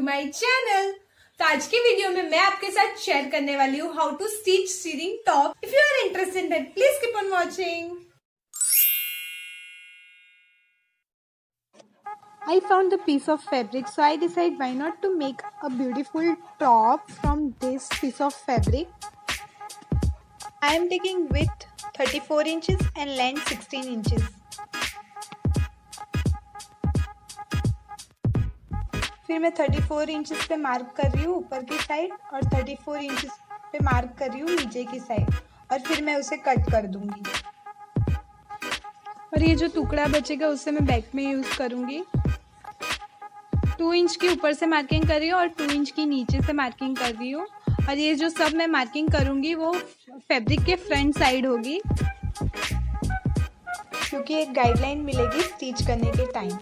My channel. तो आज की वीडियो में मैं आपके साथ शेयर करने वाली हूँ how to stitch shirring top. If you are interested then please keep on watching. I found the piece of fabric, so I decided why not to make a beautiful top from this piece of fabric. I am taking width 34 inches and length 16 inches. फिर मैं 34 inches पे mark कर रही हूँ ऊपर की side और 34 inches पे मार्क कर रही हूँ नीचे की साइड और फिर मैं उसे कट कर दूंगी। और ये जो टुकड़ा बचेगा उसे मैं बैक में यूज़ करूँगी। 2 इंच की ऊपर से मार्किंग कर रही हूँ और 2 इंच की नीचे से मार्किंग कर रही हूँ। और ये जो सब मैं मार्किंग करूँगी वो फैब्रिक के फ्रंट साइड होगी, क्योंकि एक गाइडलाइन मिलेगी स्टिच करने के टाइम।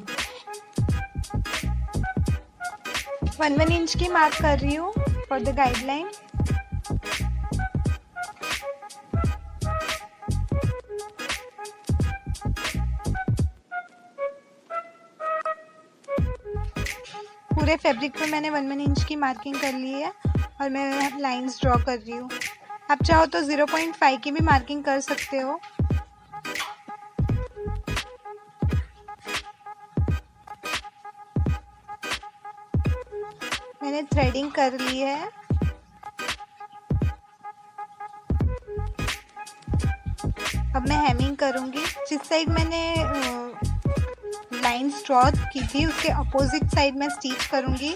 1 इंच की मार्क कर रही हूँ फॉर द गाइडलाइन। पूरे फैब्रिक पे मैंने 1 इंच की मार्किंग कर ली है और मैं लाइंस ड्रॉ कर रही हूँ। आप चाहो तो 0.5 की भी मार्किंग कर सकते हो। मैंने थ्रेडिंग कर ली है। अब मैं हेमिंग करूँगी। जिस साइड मैंने लाइंस ड्रॉ की थी उसके अपोजिट साइड मैं स्टिच करूँगी।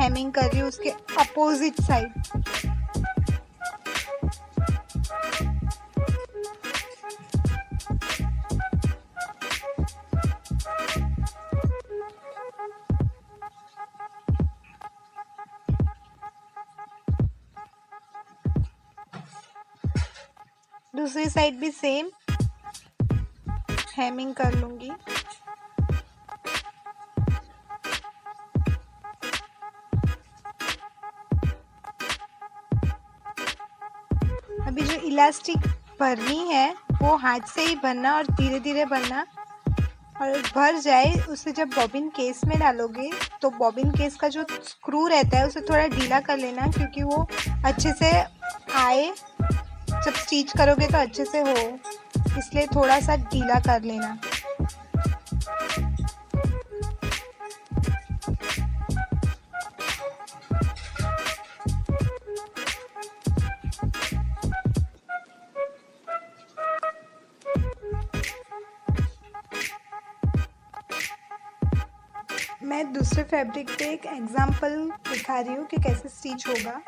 हेमिंग कर रही हूँ उसके अपोजिट साइड। दूसरी साइड भी सेम हेमिंग कर लूँगी। अभी जो इलास्टिक भरनी है वो हाथ से ही भरना और धीरे धीरे भरना, और भर जाए उसे जब बॉबिन केस में डालोगे तो बॉबिन केस का जो स्क्रू रहता है उसे थोड़ा ढीला कर लेना, क्योंकि वो अच्छे से आए, जब स्टिच करोगे तो अच्छे से हो, इसलिए थोड़ा सा ढीला कर लेना। मैं दूसरे फैब्रिक पे एक एग्जाम्पल दिखा रही हूँ कि कैसे स्टिच होगा।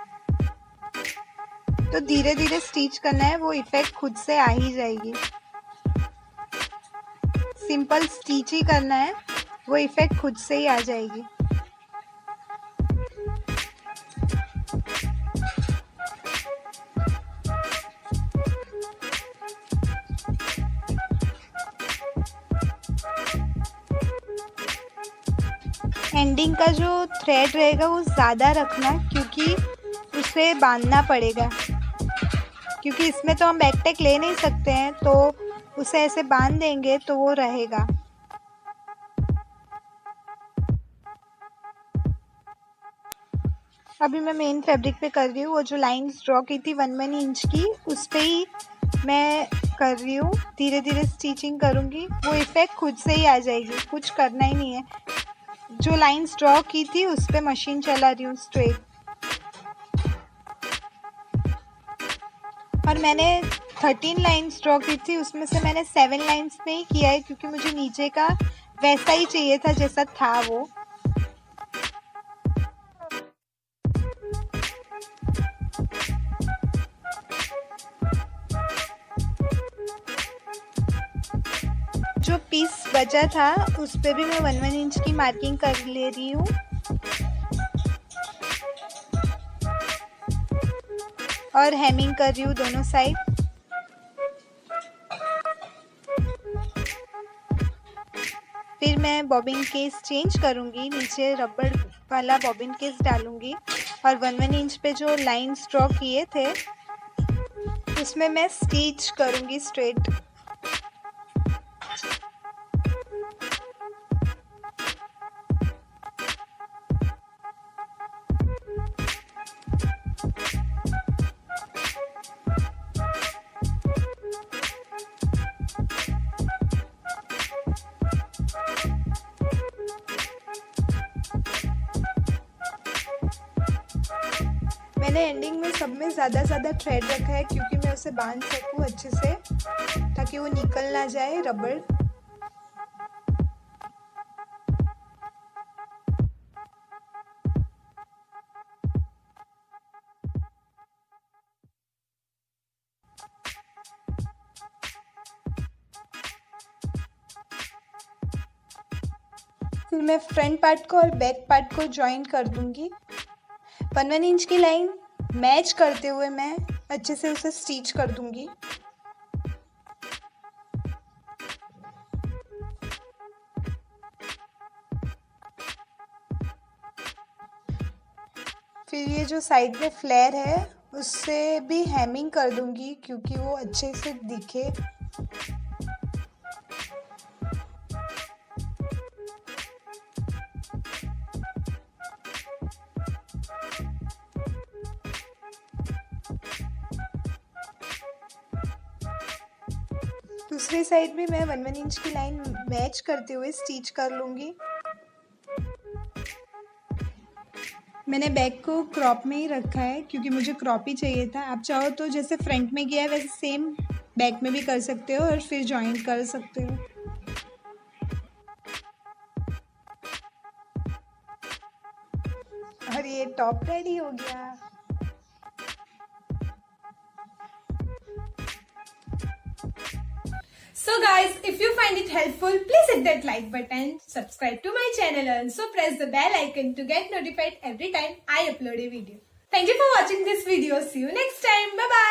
तो धीरे धीरे स्टिच करना है, वो इफेक्ट खुद से आ ही जाएगी। सिंपल स्टिच ही करना है, वो इफेक्ट खुद से ही आ जाएगी। एंडिंग का जो थ्रेड रहेगा वो ज़्यादा रखना, क्योंकि उसे बांधना पड़ेगा, क्योंकि इसमें तो हम बैकटैक ले नहीं सकते हैं, तो उसे ऐसे बांध देंगे तो वो रहेगा। अभी मैं मेन फैब्रिक पे कर रही हूँ। वो जो लाइंस ड्रॉ की थी 1 इंच की, उस पे ही मैं कर रही हूँ। धीरे धीरे स्टिचिंग करूँगी, वो इफेक्ट खुद से ही आ जाएगी, कुछ करना ही नहीं है। जो लाइंस ड्रॉ की थी उस पे मशीन चला रही हूँ स्ट्रेट। और मैंने 13 लाइंस ड्रॉ की थी, उसमें से मैंने 7 लाइंस में ही किया है, क्योंकि मुझे नीचे का वैसा ही चाहिए था जैसा था वो। जो पीस बचा था उस पे भी मैं 1 इंच की मार्किंग कर ले रही हूँ। और हेमिंग कर रही हूँ दोनों साइड। फिर मैं बॉबिन केस चेंज करूँगी, नीचे रबड़ वाला बॉबिन केस डालूँगी और 1 इंच पे जो लाइंस ड्रॉ किए थे उसमें मैं स्टिच करूँगी स्ट्रेट। मैंने एंडिंग में सब में ज़्यादा थ्रेड रखा है क्योंकि मैं उसे बांध सकूँ अच्छे से, ताकि वो निकल ना जाए रबड़। फिर मैं फ्रंट पार्ट को और बैक पार्ट को ज्वाइन कर दूंगी। 1 इंच की लाइन मैच करते हुए मैं अच्छे से उसे स्टिच कर दूंगी। फिर ये जो साइड में फ्लेयर है उससे भी हेमिंग कर दूंगी क्योंकि वो अच्छे से दिखे। दूसरी साइड भी मैं 1 इंच की लाइन मैच करते हुए स्टिच कर लूँगी। मैंने बैक को क्रॉप में ही रखा है क्योंकि मुझे क्रॉप ही चाहिए था। आप चाहो तो जैसे फ्रंट में किया है वैसे सेम बैक में भी कर सकते हो और फिर जॉइन कर सकते हो। और ये टॉप रेडी हो गया। So guys, if you find it helpful, please hit that like button, subscribe to my channel and also press the bell icon to get notified every time I upload a video. Thank you for watching this video. See you next time. Bye bye.